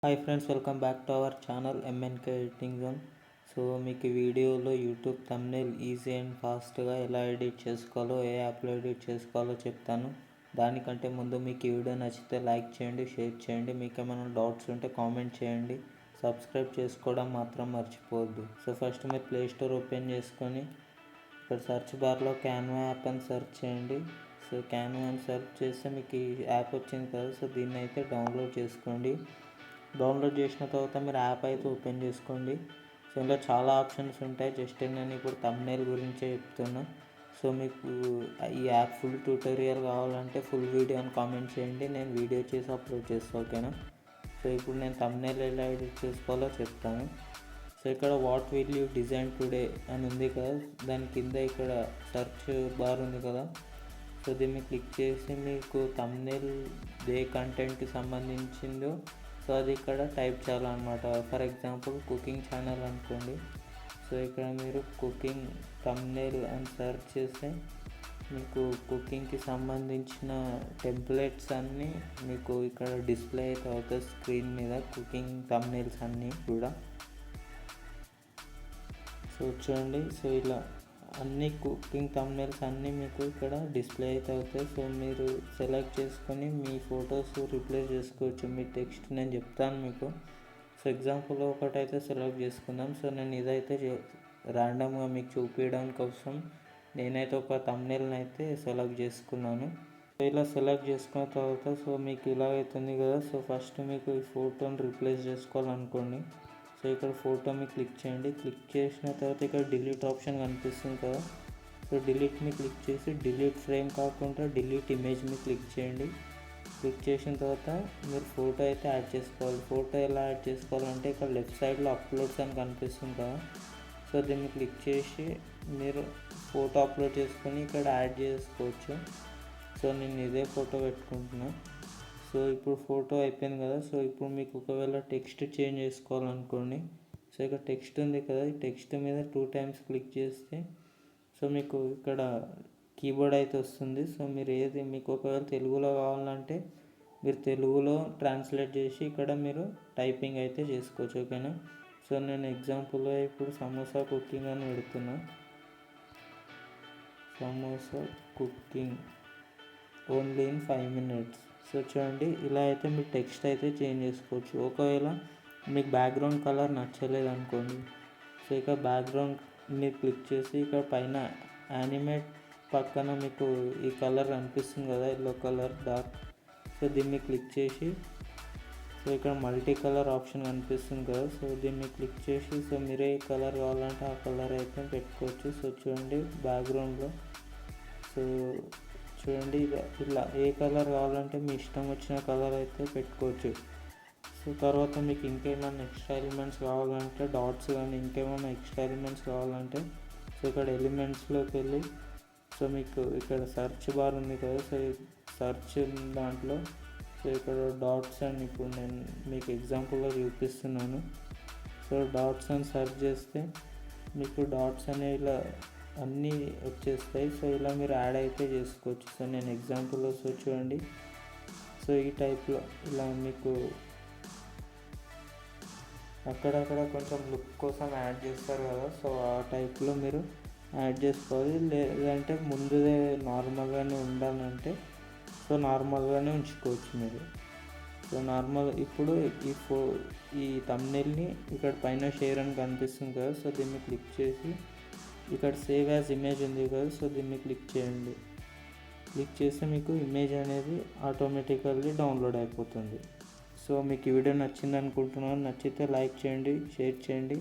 Hi friends, welcome back to our channel MNK editing zone. So మీకు ఈ వీడియోలో YouTube thumbnail easy and ఫాస్ట్గా ఎలా ఎడిట్ చేసుకోవాలో, ఏ యాప్లో ఎడిట్ చేసుకోవాలో చెప్తాను. దానికంటే ముందు మీకు ఈ వీడియో నచ్చితే లైక్ చేయండి, షేర్ చేయండి. మీకు ఏమైనా డౌట్స్ ఉంటే కామెంట్ చేయండి. సబ్స్క్రైబ్ చేసుకోవడం మాత్రం మర్చిపోవద్దు. సో ఫస్ట్ మీరు ప్లే స్టోర్ ఓపెన్ చేసుకొని ఇక్కడ సెర్చ్ బార్లో క్యాన్వా యాప్ అని సెర్చ్ చేయండి. సో క్యాన్వా అని సెర్చ్ చేస్తే మీకు ఈ యాప్ వచ్చింది కదా. సో దీన్ని అయితే డౌన్లోడ్ చేసుకోండి. డౌన్లోడ్ చేసిన తర్వాత మీరు యాప్ అయితే ఓపెన్ చేసుకోండి. సో ఇందులో చాలా ఆప్షన్స్ ఉంటాయి. జస్ట్ నేను ఇప్పుడు థంబ్నెయిల్ గురించే చెప్తున్నా. సో మీకు ఈ యాప్ ఫుల్ ట్యూటోరియల్ కావాలంటే ఫుల్ వీడియో అని కామెంట్ చేయండి, నేను వీడియో చేసి అప్లోడ్ చేస్తాను, ఓకేనా. సో ఇప్పుడు నేను థంబ్నెయిల్ ఎలా ఎడిట్ చేసుకోవాలో చెప్తాను. సో ఇక్కడ what will you design today అని ఉంది కదా, దాని కింద ఇక్కడ సెర్చ్ బార్ ఉంది కదా. సో దీన్ని క్లిక్ చేసి మీకు థంబ్నెయిల్ ఏ కంటెంట్కి సంబంధించిందో సో అది ఇక్కడ టైప్ చేయాలన్నమాట. ఫర్ ఎగ్జాంపుల్ కుకింగ్ ఛానల్ అనుకోండి. సో ఇక్కడ మీరు కుకింగ్ థంబ్నెయిల్ అని సెర్చ్ చేస్తే మీకు కుకింగ్కి సంబంధించిన టెంప్లెట్స్ అన్నీ మీకు ఇక్కడ డిస్ప్లే అయితే అవుతుంది స్క్రీన్ మీద, కుకింగ్ థంబ్నెయిల్స్ అన్నీ కూడా. సో చూడండి, సో ఇలా అన్ని కుకింగ్ థంబ్నెయిల్స్ అన్నీ మీకు ఇక్కడ డిస్ప్లే అయితే అవుతాయి. సో మీరు సెలెక్ట్ చేసుకొని మీ ఫొటోస్ రీప్లేస్ చేసుకోవచ్చు. మీ టెక్స్ట్ నేను చెప్తాను మీకు. సో ఎగ్జాంపుల్ ఒకటైతే సెలెక్ట్ చేసుకుందాం. సో నేను ఇదైతే ర్యాండమ్గా మీకు చూపించడం కోసం నేనైతే ఒక థంబ్నెయిల్ని అయితే సెలెక్ట్ చేసుకున్నాను. సో ఇలా సెలెక్ట్ చేసుకున్న తర్వాత సో మీకు ఇలా అవుతుంది కదా. సో ఫస్ట్ మీకు ఈ ఫోటోని రీప్లేస్ చేసుకోవాలనుకోండి. సో ఇక్కడ ఫోటో మీ క్లిక్ చేయండి. క్లిక్ చేసిన తర్వాత ఇక్కడ డిలీట్ ఆప్షన్ కనిపిస్తుంది కదా. సో డిలీట్ని క్లిక్ చేసి డిలీట్ ఫ్రేమ్ కాకుండా డిలీట్ ఇమేజ్ మీ క్లిక్ చేయండి. క్లిక్ చేసిన తర్వాత మీరు ఫోటో అయితే యాడ్ చేసుకోవాలి. ఫోటో ఎలా యాడ్ చేసుకోవాలంటే ఇక్కడ లెఫ్ట్ సైడ్లో అప్లోడ్స్ అని కనిపిస్తుంది కదా. సో దీన్ని క్లిక్ చేసి మీరు ఫోటో అప్లోడ్ చేసుకొని ఇక్కడ యాడ్ చేసుకోవచ్చు. సో నేను ఇదే ఫోటో పెట్టుకుంటున్నాను. సో ఇప్పుడు ఫోటో అయిపోయింది కదా. సో ఇప్పుడు మీకు ఒకవేళ టెక్స్ట్ చేంజ్ చేసుకోవాలనుకోండి. సో ఇక్కడ టెక్స్ట్ ఉంది కదా, ఈ టెక్స్ట్ మీద 2 times క్లిక్ చేస్తే సో మీకు ఇక్కడ కీబోర్డ్ అయితే వస్తుంది. సో మీరు ఏది మీకు ఒకవేళ తెలుగులో కావాలంటే మీరు తెలుగులో ట్రాన్స్లేట్ చేసి ఇక్కడ మీరు టైపింగ్ అయితే చేసుకోవచ్చు, ఓకేనా. సో నేను ఎగ్జాంపుల్గా ఇప్పుడు సమోసా కుకింగ్ అని పెడుతున్నా. Samosa cooking only in 5 minutes. So చూడండి, ఇలా అయితే మీ టెక్స్ట్ అయితే చేంజ్ చేసుకోవచ్చు. ఒకవేళ మీకు బ్యాక్గ్రౌండ్ కలర్ నచ్చలేదు అనుకోండి. సో ఇక బ్యాక్గ్రౌండ్ మీరు క్లిక్ చేసి ఇక్కడ పైన యానిమేట్ పక్కన మీకు ఈ కలర్ కనిపిస్తుంది కదా, ఎల్లో కలర్ డార్క్. సో దీన్ని క్లిక్ చేసి సో ఇక్కడ మల్టీ కలర్ ఆప్షన్ కనిపిస్తుంది కదా. సో దీన్ని క్లిక్ చేసి సో మీరే ఏ కలర్ కావాలంటే ఆ కలర్ అయితే పెట్టుకోవచ్చు. సో చూడండి బ్యాక్గ్రౌండ్లో సో చూడండి ఇలా ఏ కలర్ కావాలంటే మీ ఇష్టం వచ్చిన కలర్ అయితే పెట్టుకోవచ్చు. సో తర్వాత మీకు ఇంకేమైనా ఎక్స్ట్రా ఎలిమెంట్స్ కావాలంటే డాట్స్ కానీ ఇంకేమైనా ఎక్స్ట్రా ఎలిమెంట్స్ కావాలంటే సో ఇక్కడ ఎలిమెంట్స్లోకి వెళ్ళి సో మీకు ఇక్కడ సెర్చ్ బార్ ఉంది కదా. సో సెర్చ్ దాంట్లో సో ఇక్కడ డాట్స్ అని ఇప్పుడు నేను మీకు ఎగ్జాంపుల్గా చూపిస్తున్నాను. సో డాట్స్ అని సెర్చ్ చేస్తే మీకు డాట్స్ అనేవి ఇలా అన్నీ వచ్చేస్తాయి. సో ఇలా మీరు యాడ్ అయితే చేసుకోవచ్చు. సో నేను ఎగ్జాంపుల్లో సో చూడండి, సో ఈ టైప్లో ఇలా మీకు అక్కడక్కడ కొంచెం లుక్ కోసం యాడ్ చేస్తారు కదా. సో ఆ టైప్లో మీరు యాడ్ చేసుకోవాలి. లేదంటే ముందుదే నార్మల్గానే ఉండాలంటే సో నార్మల్గానే ఉంచుకోవచ్చు మీరు. సో నార్మల్ ఇప్పుడు ఈ థంబ్నెయిల్ని ఇక్కడ పైన షేర్ అని కనిపిస్తుంది కదా. సో దీన్ని క్లిక్ చేసి ఇక్కడ సేవ్ యాజ్ ఇమేజ్ ఉంది కదా. సో దీన్ని క్లిక్ చేయండి. క్లిక్ చేస్తే మీకు ఇమేజ్ అనేది ఆటోమేటికల్లీ డౌన్లోడ్ అయిపోతుంది. సో మీకు ఈ వీడియో నచ్చింది అనుకుంటున్నాను. నచ్చితే లైక్ చేయండి, షేర్ చేయండి.